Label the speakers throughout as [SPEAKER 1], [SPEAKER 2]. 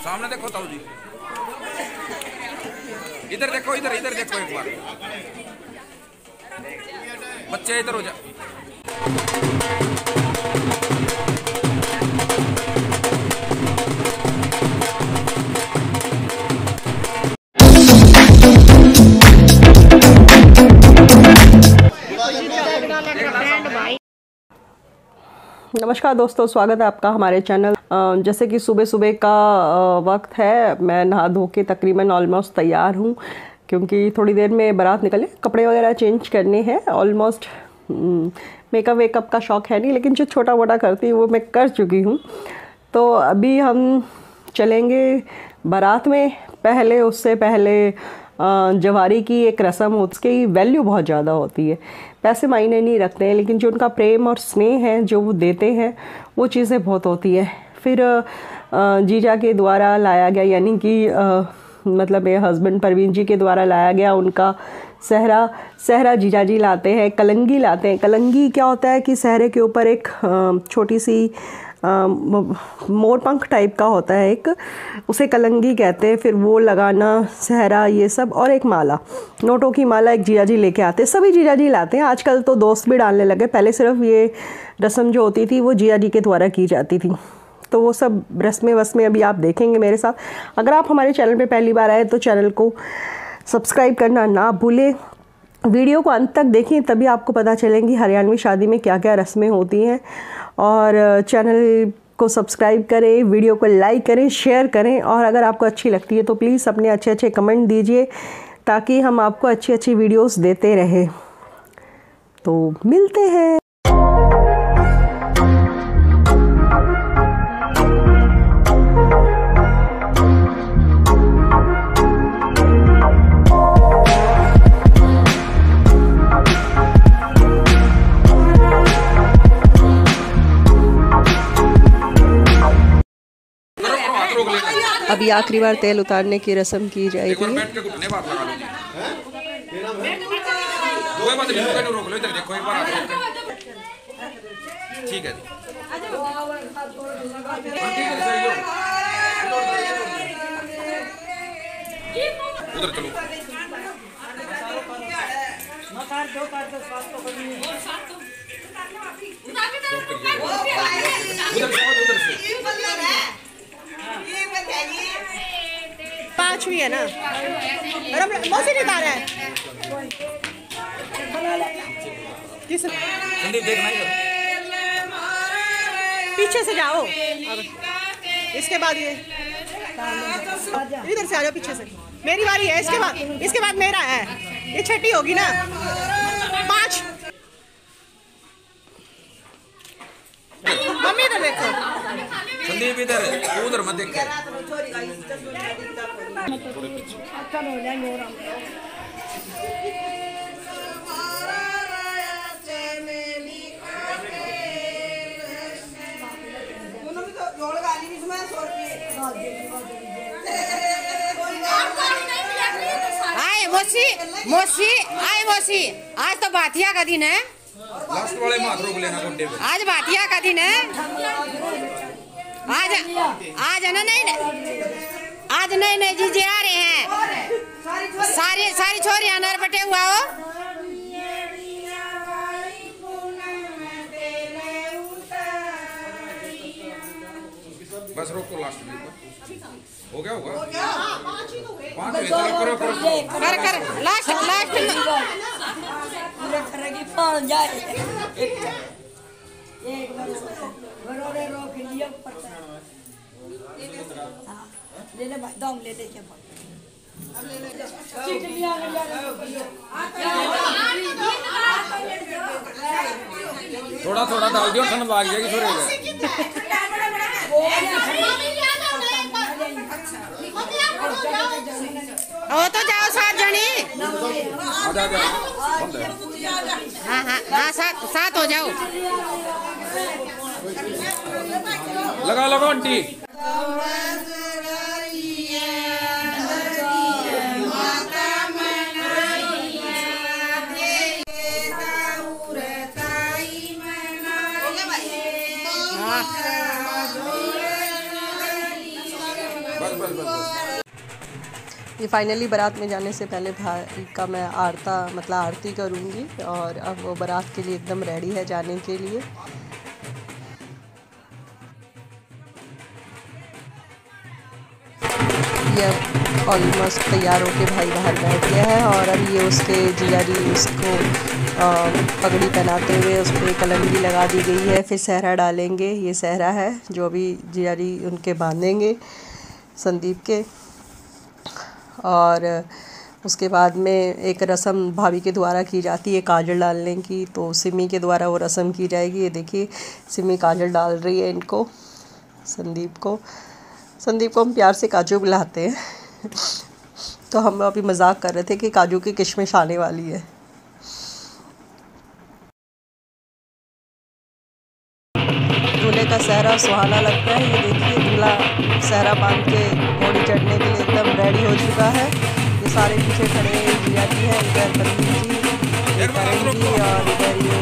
[SPEAKER 1] सामने देखो ताऊ जी, इधर देखो, इधर इधर देखो एक बार। बच्चे इधर हो जा।
[SPEAKER 2] नमस्कार दोस्तों, स्वागत है आपका हमारे चैनल। जैसे कि सुबह सुबह का वक्त है, मैं नहा धो के तकरीबन ऑलमोस्ट तैयार हूँ, क्योंकि थोड़ी देर में बारात निकले। कपड़े वगैरह चेंज करने हैं। ऑलमोस्ट मेकअप वेकअप का शौक़ है नहीं, लेकिन जो छोटा मोटा करती हूँ वो मैं कर चुकी हूँ। तो अभी हम चलेंगे बारात में। पहले उससे पहले जवारी की एक रस्म होती है, उसकी वैल्यू बहुत ज़्यादा होती है। पैसे मायने नहीं रखते हैं, लेकिन जो उनका प्रेम और स्नेह है जो वो देते हैं, वो चीज़ें बहुत होती है। फिर जीजा के द्वारा लाया गया, यानी कि मतलब मेरे हस्बैंड परवीन जी के द्वारा लाया गया उनका सहरा जीजा जी लाते हैं। कलंगी लाते हैं। कलंगी क्या होता है कि सहरे के ऊपर एक छोटी सी मोरपंख टाइप का होता है, एक, उसे कलंगी कहते हैं। फिर वो लगाना, सहरा, ये सब, और एक माला, नोटों की माला एक जीजा जी लेके आते हैं। सभी जीजा जी लाते हैं। आजकल तो दोस्त भी डालने लगे। पहले सिर्फ ये रस्म जो होती थी वो जीजा जी के द्वारा की जाती थी। तो वो सब रस्में वस्में अभी आप देखेंगे मेरे साथ। अगर आप हमारे चैनल पे पहली बार आए तो चैनल को सब्सक्राइब करना ना भूलें। वीडियो को अंत तक देखें, तभी आपको पता चलेंगी हरियाणवी शादी में क्या क्या रस्में होती हैं। और चैनल को सब्सक्राइब करें, वीडियो को लाइक करें, शेयर करें, और अगर आपको अच्छी लगती है तो प्लीज़ अपने अच्छे अच्छे कमेंट दीजिए, ताकि हम आपको अच्छी अच्छी वीडियोस देते रहें। तो मिलते हैं। अभी आखिरी बार तेल उतारने की रस्म की जाएगी।
[SPEAKER 1] ठीक है। उधर चलो।
[SPEAKER 2] पांचवी है ना, मौसी नहीं रहा है। किस
[SPEAKER 1] देखना ही
[SPEAKER 2] पीछे से जाओ। इसके बाद ये इधर से आ जाओ, पीछे से। मेरी बारी है, इसके बाद मेरा है। ये छठी होगी ना। 5 मम्मी इधर देखो।
[SPEAKER 1] संदीप इधर, उधर मत देख।
[SPEAKER 3] आए मौसी आए मौसी, आज तो बातिया का दिन है।
[SPEAKER 1] लास्ट वाले माथ रोक लेना गुड्डे पे।
[SPEAKER 3] आज बातिया का दिन है। आज है ना। नहीं आज नहीं जीजे आ रहे हैं। सारी छोरियां नर बटे हुआ हो।
[SPEAKER 1] बस रोको, लास्ट में हो गया होगा। 5 करो
[SPEAKER 3] कर लास्ट
[SPEAKER 1] थोड़ा थोड़ा डाल दियो, ठंड भाग जाएगी छोरे।
[SPEAKER 3] वो तो जाओ 7 जनी। हाँ, 7 हो जाओ।
[SPEAKER 1] लगा आंटी। बस बस बस।
[SPEAKER 2] ये फाइनली बारात में जाने से पहले भाई का मैं आरती करूँगी, और अब वो बारात के लिए एकदम रेडी है जाने के लिए। ये ऑलमोस्ट तैयार होके भाई बाहर बैठ गया है, और अब ये उसके जीजा जी उसको पगड़ी पहनाते हुए उस पर कलंगी लगा दी गई है। फिर सहरा डालेंगे, ये सहरा है जो अभी जीजा जी उनके बांधेंगे संदीप के। और उसके बाद में एक रस्म भाभी के द्वारा की जाती है काजल डालने की, तो सिमी के द्वारा वो रस्म की जाएगी। ये देखिए सिमी काजल डाल रही है इनको, संदीप को हम प्यार से काजू बुलाते हैं। तो हम अभी मजाक कर रहे थे कि काजू की किशमिश आने वाली है। दूल्हे का सहरा सुहाना लगता है। ये देखिए दूल्हा सहरा बांध के घोड़ी चढ़ने के लिए एकदम रेडी हो चुका है। ये सारे पीछे खड़े जिया जी हैं, इधर बल्ली जी, करण जी, और इधर ये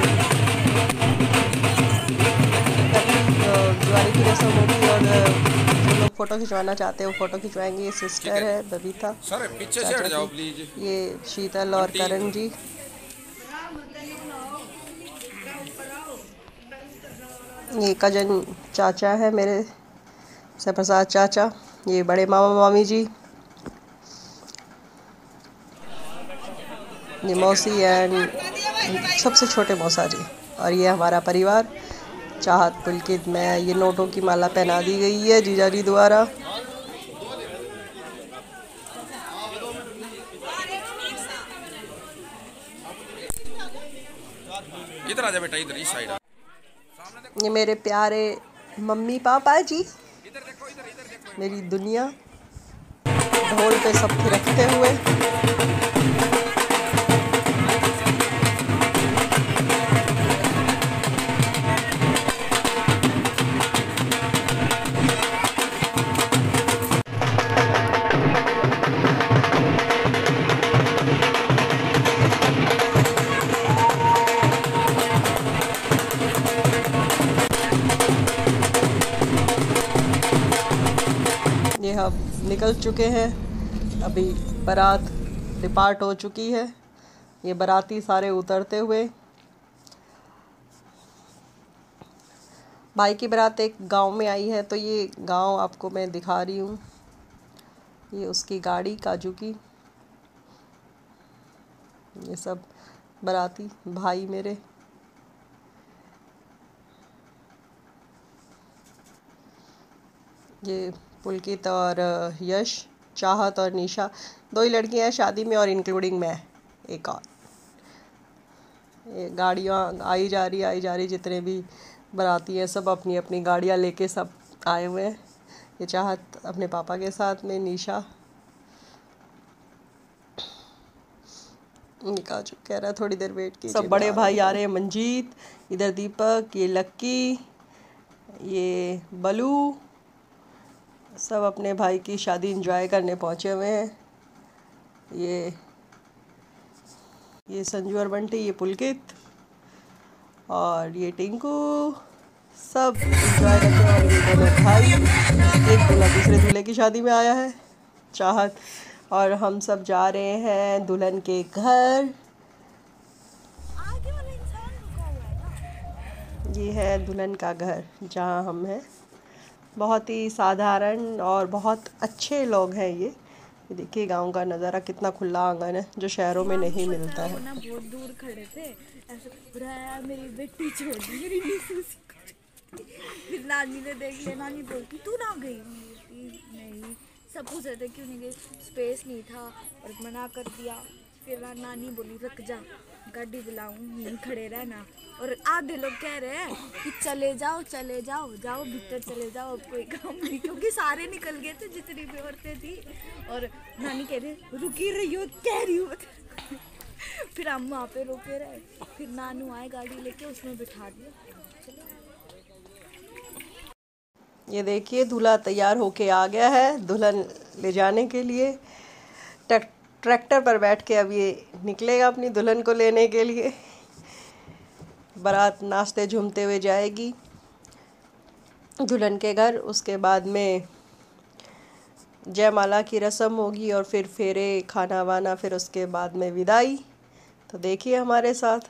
[SPEAKER 2] दिवाली की रस्म होगी। और जो लोग फ़ोटो खिंचवाना चाहते हैं वो फ़ोटो खिंचवाएंगे। ये सिस्टर है बबीता,
[SPEAKER 1] सर पीछे से हट जाओ प्लीज।
[SPEAKER 2] ये शीतल और करण जी। ये कजन चाचा है मेरे प्रसाद चाचा, ये बड़े मामा मामी जी, ये मौसी एंड सबसे छोटे मौसा जी, और ये हमारा परिवार चाहत पुलकित में। ये नोटों की माला पहना दी गई है जीजा जी द्वारा।
[SPEAKER 1] इधर आ जा बेटा, इधर इस साइड।
[SPEAKER 2] ये मेरे प्यारे मम्मी पापा जी, मेरी दुनिया, ढोल पे सब रखते हुए। ये हम निकल चुके हैं, अभी बारात डिपार्ट हो चुकी है। ये बाराती सारे उतरते हुए। भाई की बारात एक गांव में आई है, तो ये गांव आपको मैं दिखा रही हूँ। ये उसकी गाड़ी काजू की, ये सब बाराती भाई मेरे। ये पुलकित और यश, चाहत और निशा, 2 ही लड़कियां हैं शादी में, और इंक्लूडिंग मैं एक और। ये गाड़ियाँ आई जा रही जितने भी बाराती हैं सब अपनी अपनी गाड़ियाँ लेके सब आए हुए हैं। ये चाहत अपने पापा के साथ में, निशा, काजू कह रहा है थोड़ी देर वेट कीजिए। सब बड़े भाई आ रहे हैं, मंजीत, इधर दीपक, ये लक्की, ये बलू, सब अपने भाई की शादी एंजॉय करने पहुंचे हुए हैं। ये संजू और बंटी, ये पुलकित, और ये टिंकू, सब एंजॉय करते हैं। और ये दोनों भाई, एक दूल्हा दूसरे दूल्हे की शादी में आया है, चाहत, और हम सब जा रहे हैं दुल्हन के घर। ये है दुल्हन का घर जहाँ हम हैं। बहुत ही साधारण और बहुत अच्छे लोग हैं ये देखिए गांव का नज़ारा, कितना खुला आंगन है जो शहरों में नहीं मिलता है।
[SPEAKER 4] ना बहुत दूर खड़े थे, ऐसे बुराया मेरी बेटी छोड़ दी, मेरी नीसू फिर नानी ने देख लिया, नानी बोलती तू ना गई, नहीं, सब पूछ रहे थे क्यों नहीं गई, स्पेस नहीं था और मना कर दिया। फिर नानी बोली रुक जा, गाड़ी बुलाऊं, यहीं खड़े रहना। और आधे लोग कह रहे हैं कि चले जाओ जाओ भीतर चले जाओ, अब कोई काम नहीं, क्योंकि सारे निकल गए थे जितनी भी औरतें थी। और नानी कह रहे रुकी रही हो, कह रही हो। फिर हम वहाँ पे रुके रहे, फिर नानू आए गाड़ी लेके, उसमें बिठा दिया।
[SPEAKER 2] ये देखिए दूल्हा तैयार होके आ गया है दुल्हन ले जाने के लिए। ट्रैक्टर पर बैठ के अब ये निकलेगा अपनी दुल्हन को लेने के लिए। बारात नाचते झूमते हुए जाएगी दुल्हन के घर। उसके बाद में जयमाला की रस्म होगी और फिर फेरे, खाना वाना, फिर उसके बाद में विदाई। तो देखिए हमारे साथ।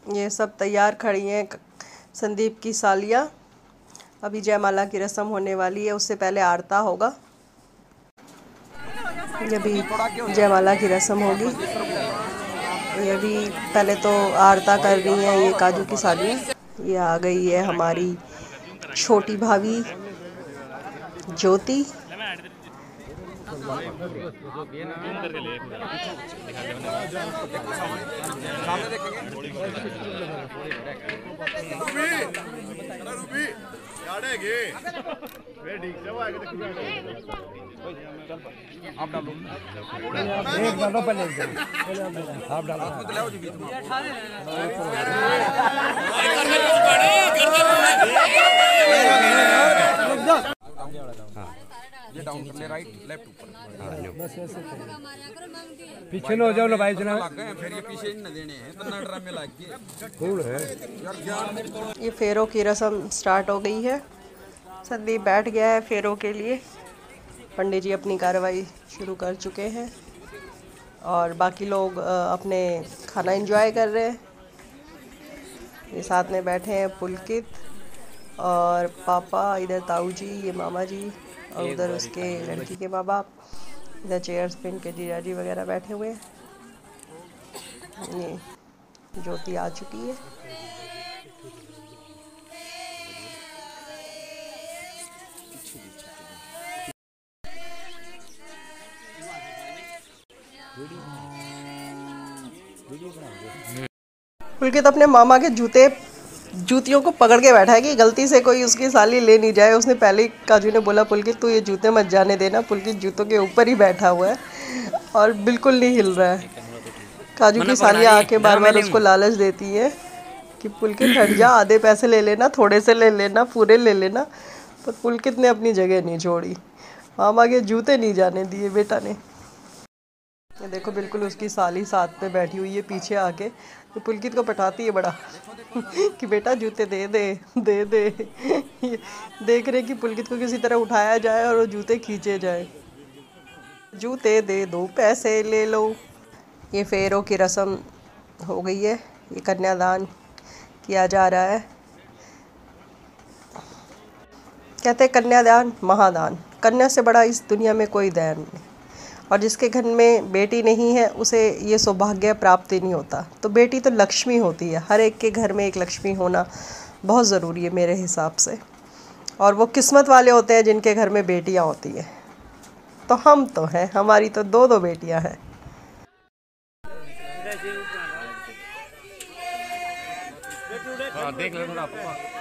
[SPEAKER 2] ये सब तैयार खड़ी हैं संदीप की सालियाँ। अभी जयमाला की रस्म होने वाली है, उससे पहले आरता होगा। अभी जयमाला की रस्म होगी। ये भी पहले तो आरता कर रही हैं ये काजू की सालियाँ। ये आ गई है हमारी छोटी भाभी ज्योति।
[SPEAKER 1] आप डालो
[SPEAKER 5] एक डालो पहले आप डालो
[SPEAKER 1] ये डाउन कर ले, राइट लेफ्ट ऊपर।
[SPEAKER 5] पीछे लो जाओ लो भाई जना
[SPEAKER 1] लग गए फिर ये पीछे न देने हैं तो नडरा में लग गए।
[SPEAKER 5] कौन है
[SPEAKER 2] ये फेरों की रस्म स्टार्ट हो गई है। संदीप बैठ गया है फेरों के लिए। पंडित जी अपनी कार्रवाई शुरू कर चुके हैं और बाकी लोग अपने खाना एंजॉय कर रहे हैं। ये साथ में बैठे हैं पुलकित और पापा, इधर ताऊ जी, ये मामा जी और उधर उसके लड़की के माँ बाप, इधर चेयर्स पे इनके जीजा जी वगैरह बैठे हुए हैं। ये ज्योति आ चुकी है। पुलकित अपने मामा के जूतियों को पकड़ के बैठा है कि गलती से कोई उसकी साली ले नहीं जाए। उसने पहले ही काजू ने बोला पुलकित तू ये जूते मत जाने देना। पुलकित जूतों के ऊपर ही बैठा हुआ है और बिल्कुल नहीं हिल रहा है। काजू की सालियाँ आके बार बार उसको लालच देती है कि पुलकित हट जा, आधे पैसे ले लेना, थोड़े से ले लेना, पूरे ले लेना। पर पुलकित ने अपनी जगह नहीं छोड़ी। मामा के जूते नहीं जाने दिए बेटा ने। ये देखो बिल्कुल उसकी साली साथ पे बैठी हुई है पीछे आके। तो पुलकित को पटाती है बड़ा कि बेटा जूते दे दे दे दे। ये देख रहे कि पुलकित को किसी तरह उठाया जाए और वो जूते खींचे जाए। जूते दे दो, पैसे ले लो। ये फेरों की रस्म हो गई है। ये कन्यादान किया जा रहा है। कहते हैं कन्यादान महादान। कन्या से बड़ा इस दुनिया में कोई दान नहीं। और जिसके घर में बेटी नहीं है उसे ये सौभाग्य प्राप्त ही नहीं होता। तो बेटी तो लक्ष्मी होती है। हर एक के घर में एक लक्ष्मी होना बहुत ज़रूरी है मेरे हिसाब से। और वो किस्मत वाले होते हैं जिनके घर में बेटियां होती हैं। तो हम तो हैं, हमारी तो दो बेटियां हैं।
[SPEAKER 5] देख लो थोड़ा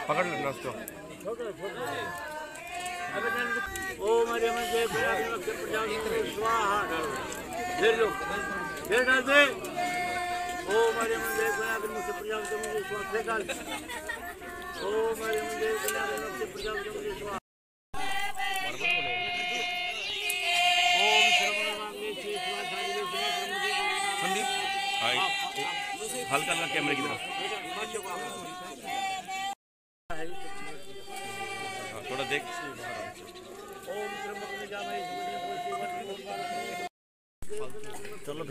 [SPEAKER 5] पकड़ लेना उसको।
[SPEAKER 6] ओम हरि मन जय प्रजापति प्रजापति स्वाहा फिर लो फिर डाल दे। ओम हरि मन जय प्रजापति प्रजापति स्वाहा फिर डाल। ओम हरि मन जय प्रजापति प्रजापति स्वाहा। ओम सर्वनाम श्री
[SPEAKER 5] संदीप हल्का हल्का कैमरे की तरफ थोड़ा देख। चलो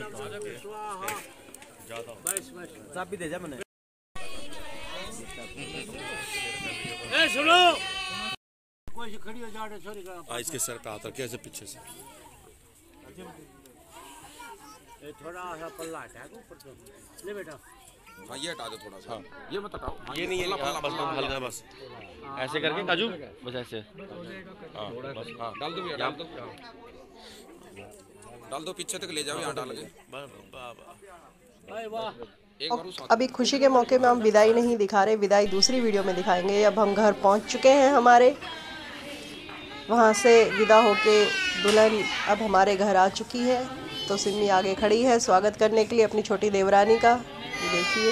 [SPEAKER 5] चाबी दे जा मैंने।
[SPEAKER 6] सुनो कोई खड़ी हो जा छोरी का
[SPEAKER 5] इसके सर पे हाथ रखे ऐसे पीछे से।
[SPEAKER 6] थोड़ा सा पल्ला हटा दो ऊपर से। ले बेटा
[SPEAKER 1] हाँ ये हटा दो थोड़ा सा। ये मत हटाओ।
[SPEAKER 5] ये नहीं है बस हल्का बस ऐसे करके काजू बस ऐसे। हाँ बस हाँ डाल दो भैया डाल दो पीछे तक ले जाओ यहाँ डाल के।
[SPEAKER 2] अभी खुशी के मौके में हम विदाई नहीं दिखा रहे। विदाई दूसरी वीडियो में दिखाएंगे। अब हम घर पहुँच चुके हैं हमारे। वहाँ से विदा होके दुल्हन अब हमारे घर आ चुकी है। तो सिमी आगे खड़ी है स्वागत करने के लिए अपनी छोटी देवरानी का। देखिए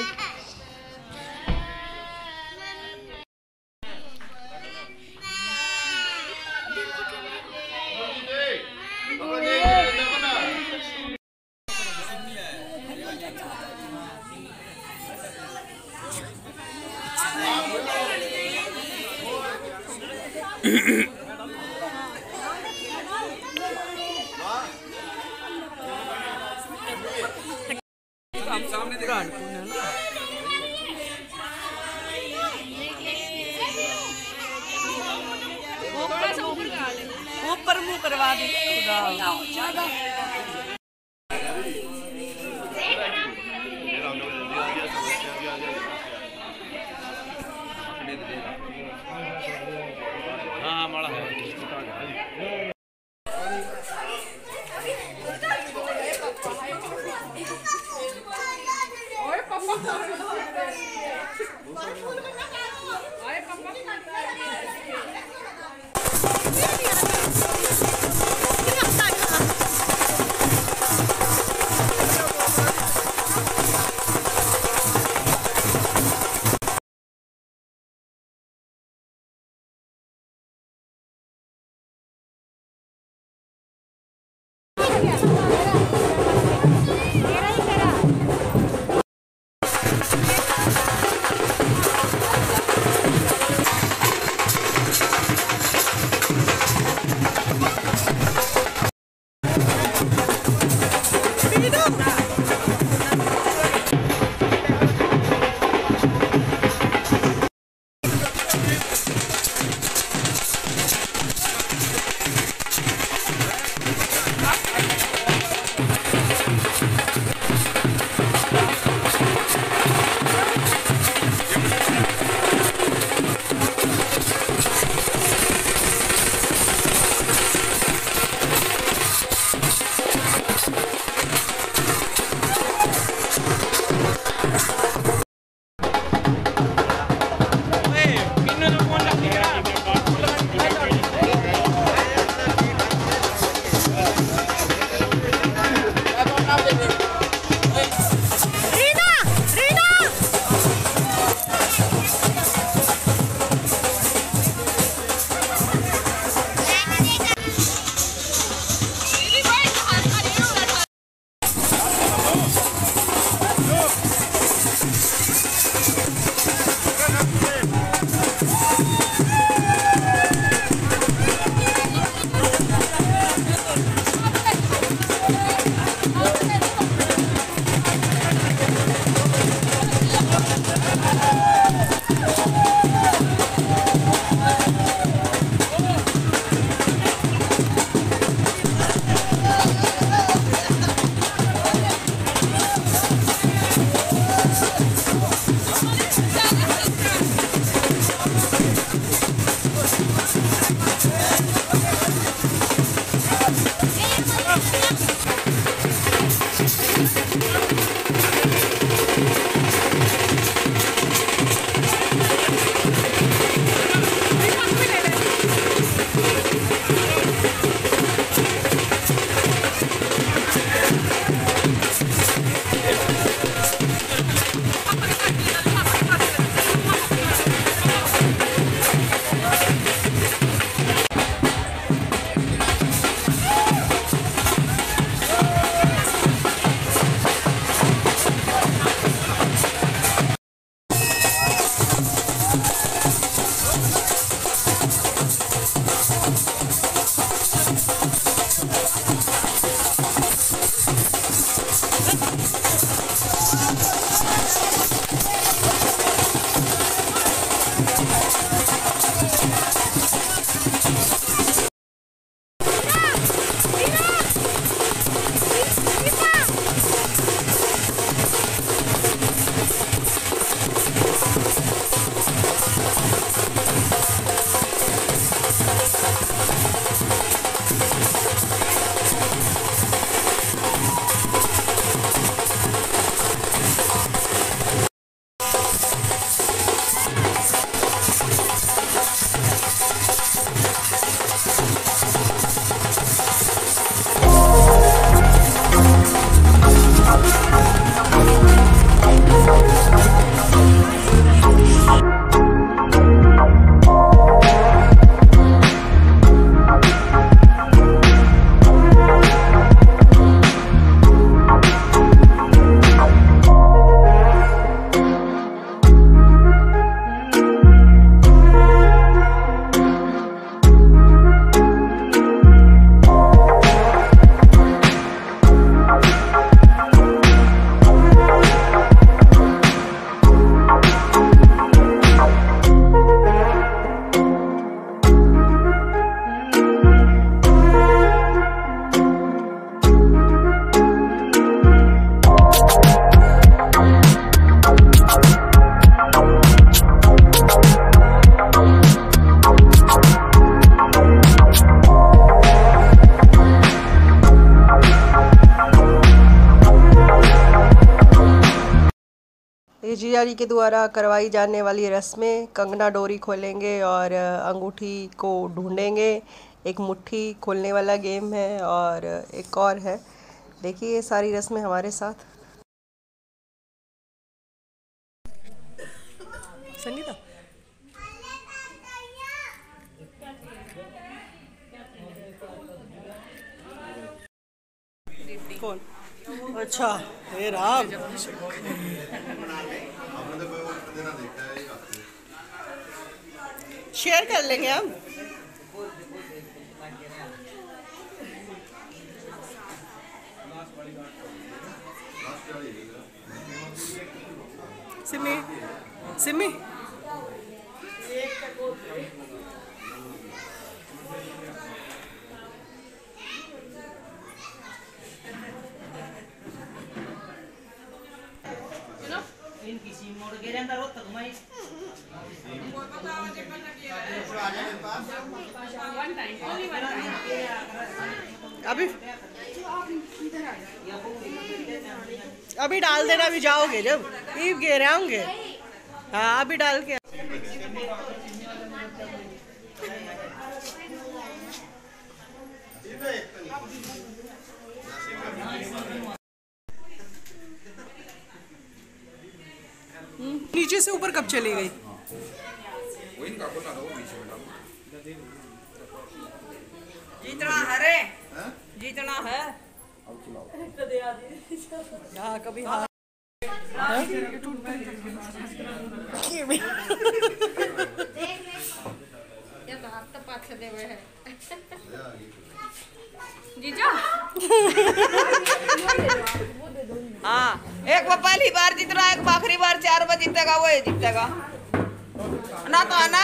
[SPEAKER 1] सामने दिखा।
[SPEAKER 2] ऊपर मुंह करवा दी।
[SPEAKER 5] हाँ माड़ा है।
[SPEAKER 2] मैया जी के द्वारा करवाई जाने वाली रस्में, कंगना डोरी खोलेंगे और अंगूठी को ढूंढेंगे। एक मुट्ठी खोलने वाला गेम है और एक और है। देखिए ये सारी रस्में हमारे साथ। संगीता कौन? अच्छा हे राम, शेयर कर लेंगे हम। सिमी सिमी अभी डाल देना, अभी जाओगे जब ईब गिर होंगे। हाँ अभी डाल के नीचे से ऊपर कब चली गई?
[SPEAKER 3] जीतना है रे, जीतना है।
[SPEAKER 2] हाँ कभी हाँ
[SPEAKER 3] जीजा हाँ, एक वो पहली बार जीत रहा है, एक आखिरी बार 4 बार जीतेगा वो जीतेगा ना। तो है ना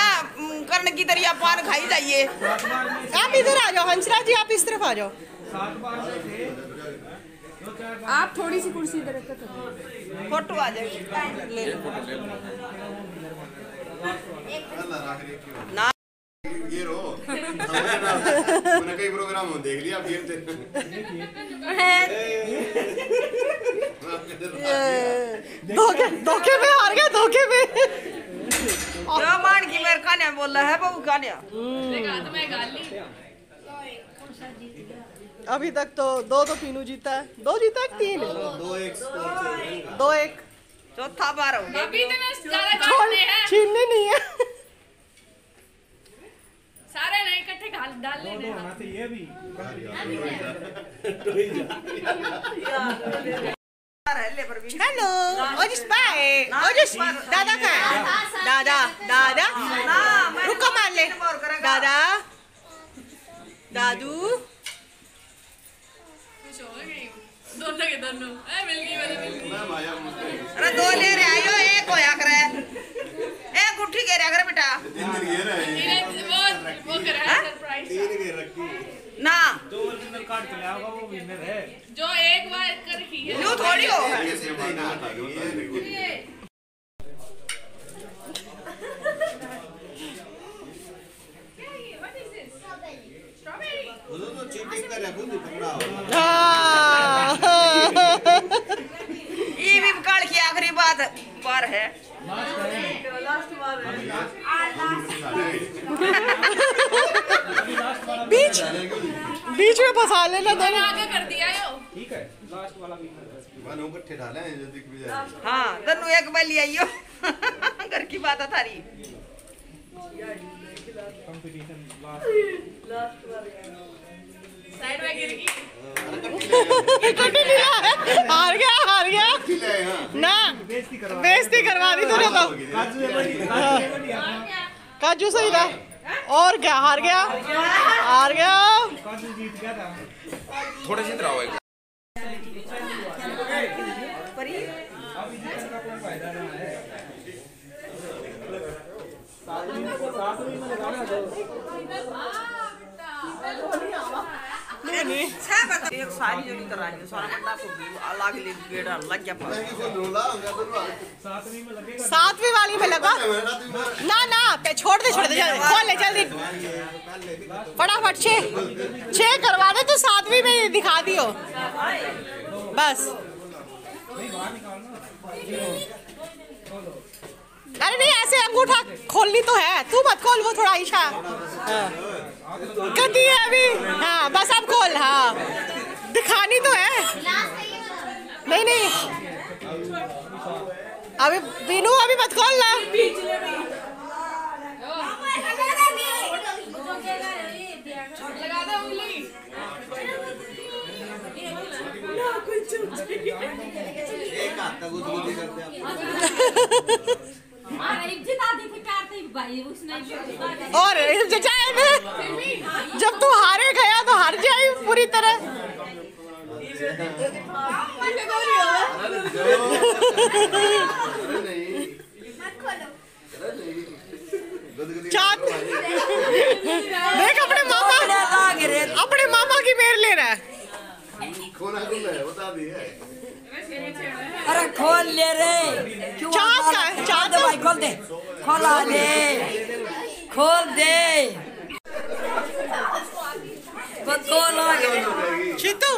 [SPEAKER 3] कर्ण की तरह पान खाई जाइए।
[SPEAKER 2] आप इधर आ जाओ, हंसराज जी आप इस तरफ आ जाओ।
[SPEAKER 4] आप थोड़ी सी कुर्सी इधर रखो,
[SPEAKER 3] फोटो आ जाएगी ना।
[SPEAKER 7] ये रो मैंने कई प्रोग्राम देख लिया फिर
[SPEAKER 2] धोखे में हार गया, धोखे में।
[SPEAKER 3] मान की मेरे खाने बोल रहा है बहू खाने।
[SPEAKER 2] अभी तक तो 2 पीनू जीता है, 2 जीता है 3 2-1
[SPEAKER 3] चौथा बार हो गया।
[SPEAKER 2] छीनने नहीं है
[SPEAKER 4] सारे नहीं इकट्ठे डाल लेने।
[SPEAKER 2] हेलो ओजिस बाय, ओजिस दादा का दादा दादा रुको मान ले दादा दादू
[SPEAKER 4] दोनों के दोनों मिल गई।
[SPEAKER 3] अरे 2 ले रहे आयो, एक होया करे, एक गुट्ठी के रहा करे बेटा
[SPEAKER 4] वो करा है सरप्राइज
[SPEAKER 3] ना।
[SPEAKER 6] जो ओरिजिनल कार्ड चला होगा वो विनर है।
[SPEAKER 4] जो एक बार कर की है
[SPEAKER 3] यूं थोड़ी हो। ये भी काल की आखिरी बात बार है।
[SPEAKER 2] बीच में फंसा लेना दोनों।
[SPEAKER 4] आगे कर दिया यो।
[SPEAKER 6] ठीक है, लास्ट वाला विनर है।
[SPEAKER 3] हाँ दोनों एक बार ले आइयो घर की बात है थारी।
[SPEAKER 6] कंपटीशन
[SPEAKER 4] साइड में गिर गई।
[SPEAKER 2] हार गया ना, बेइज्जती करवा दी तूने तो। काजू सही था और क्या, हार गया
[SPEAKER 6] काजू जीत गया था।
[SPEAKER 1] थोड़े जीत रहा होगा।
[SPEAKER 3] एक सारी जो नहीं करानी सारा बंदा को अलग ले गेड़ा लग गया।
[SPEAKER 2] 7वीं वाली में लगा ना पे छोड़ दे जल्दी खोल ले जल्दी फटाफट 6 करवा दे तो 7वीं में दिखा दियो बस। अरे नहीं ऐसे अंगूठा खोलनी तो है, तू मत खोल, वो थोड़ा आयशा गंदी है अभी। हाँ बस अब खोल, हाँ दिखानी तो है। नहीं नहीं अभी बीनू अभी मत खोल ना। और जब तू हारे गया तो हार जाए पूरी तरह। देख अपने मामा की मेर ले रहा है।
[SPEAKER 8] अरे खोल ले रे,
[SPEAKER 2] चाँद
[SPEAKER 8] भाई खोल दे, खोला दे, खोल दे, खोल
[SPEAKER 2] चीतू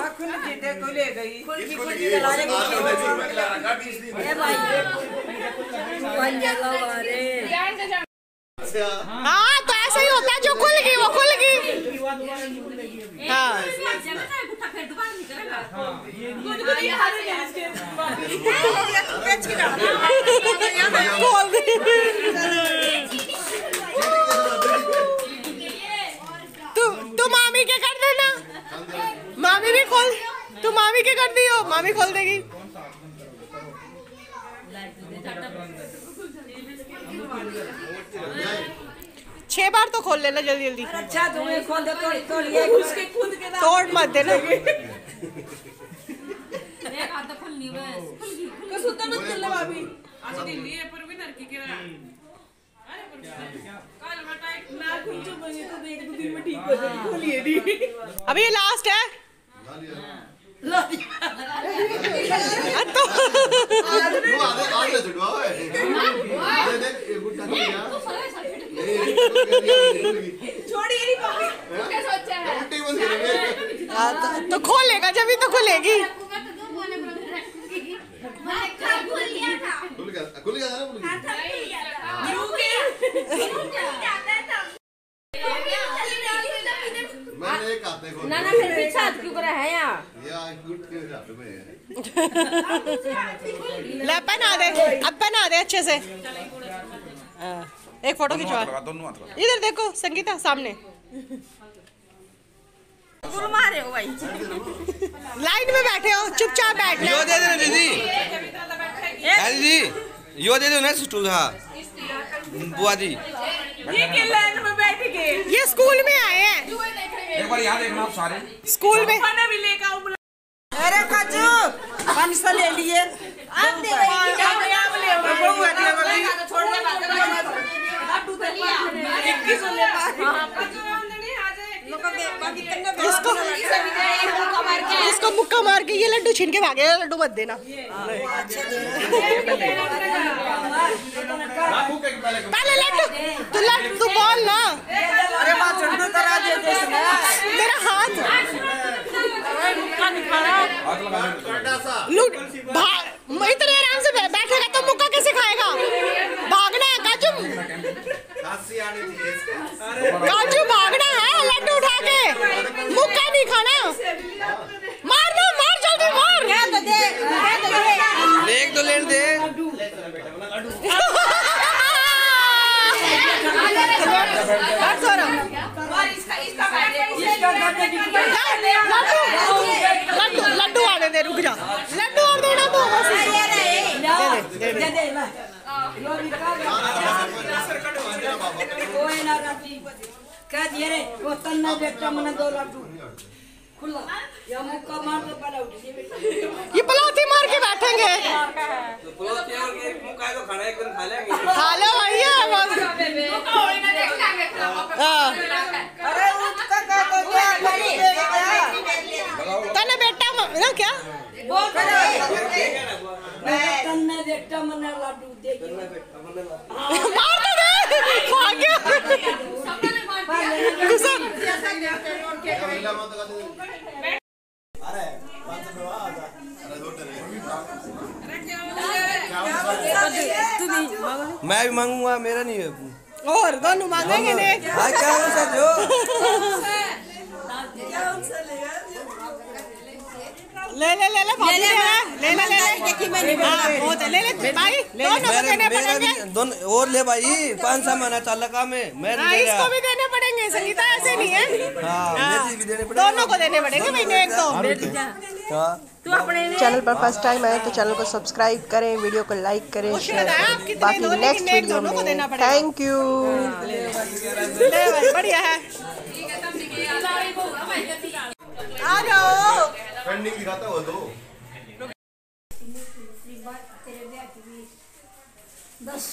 [SPEAKER 2] हाँ तो ऐसा ही होता है, जो खुल गई वो खुल गई। हाँ खोल दे। तू मामी के कर देना, मामी भी खोल, तू मामी के कर दियो, मामी खोल देगी। 6 बार तो खोल लेना जल्दी जल्दी।
[SPEAKER 8] अच्छा तुम्हें खोल दे,
[SPEAKER 2] तोड़ मत देना। अभी ये लास्ट है तो खोलेगा जब ही तो खुलेगी।
[SPEAKER 8] ना फिर पीछे हाथ क्यों करा है यहाँ?
[SPEAKER 2] ले पहना दे, अब पहना दे अच्छे से। एक फोटो खिंचवा, इधर देखो संगीता सामने।
[SPEAKER 3] मारे हो भाई,
[SPEAKER 2] लाइन में बैठे हो, चुपचाप बैठना।
[SPEAKER 1] यो दे देना दीदी, दीदी यो दे दो ना स्टूल। हाँ बुआ जी,
[SPEAKER 3] ये लाइन में बैठ गए,
[SPEAKER 2] ये स्कूल में आए हैं।
[SPEAKER 1] एक बार यहाँ देखना आप सारे
[SPEAKER 2] स्कूल में
[SPEAKER 3] भी लेकर।
[SPEAKER 8] अरे काजू 500 ले लिए,
[SPEAKER 3] आप दे
[SPEAKER 2] इसको मुक्का मार के ये लड्डू छीन के भागे, लड्डू मत देना। पहले लड्डू तू बोल ना।
[SPEAKER 8] अरे बात झंडू करा दे
[SPEAKER 2] मेरा हाथ लूट इतने आराम से बैठेगा तो मुक्का कैसे खाएगा? भागना है काजू, काजू भागना है लड्डू उठा के, मुक्का नहीं खाना। मारना, मार जल्दी मार।
[SPEAKER 1] लेक तो लेट दे।
[SPEAKER 2] लड्डू आने दे, रुक जा। लड्डू और देना तो
[SPEAKER 8] क्या दिए रे वो तन्ना बेटा मने 2 लड्डू खुला या मुक्का मार तो पड़ा उठ
[SPEAKER 2] ये पलाती मार के बैठेंगे।
[SPEAKER 1] तो पलाती और एक मुक्का तो खाना एक दिन खा लेंगे।
[SPEAKER 2] खा लो भैया।
[SPEAKER 8] अरे उसका का तो क्या करी
[SPEAKER 2] तने बेटा ना क्या
[SPEAKER 8] वो करे तन्ना बेटा मने लड्डू दे
[SPEAKER 2] मार तो दे, भाग गया।
[SPEAKER 1] मैं भी मांगूंगा, मेरा नहीं है।
[SPEAKER 2] और दोनों मांगेंगे ने।
[SPEAKER 1] हाँ क्या हो सर जो
[SPEAKER 2] ले ले ले ले भाभी ले ले ले ले बहुत ले ले भाई, दोनों को देने पड़ेंगे।
[SPEAKER 1] दोनों और ले भाई, 500 महीना चाल का में मैं
[SPEAKER 2] इसको भी देने पड़ेंगे, संगीता ऐसे नहीं है।
[SPEAKER 1] हाँ भी देने पड़ेंगे,
[SPEAKER 2] दोनों को देने पड़ेंगे महीने एक तो। चैनल पर फर्स्ट टाइम आए तो चैनल को सब्सक्राइब करें, वीडियो को लाइक करें, शेयर करें। बाकी नेक्स्ट वीडियो में थैंक यू। बढ़िया है, आ जाओ।
[SPEAKER 7] पेंडिंग दिखाता हो तो
[SPEAKER 8] 10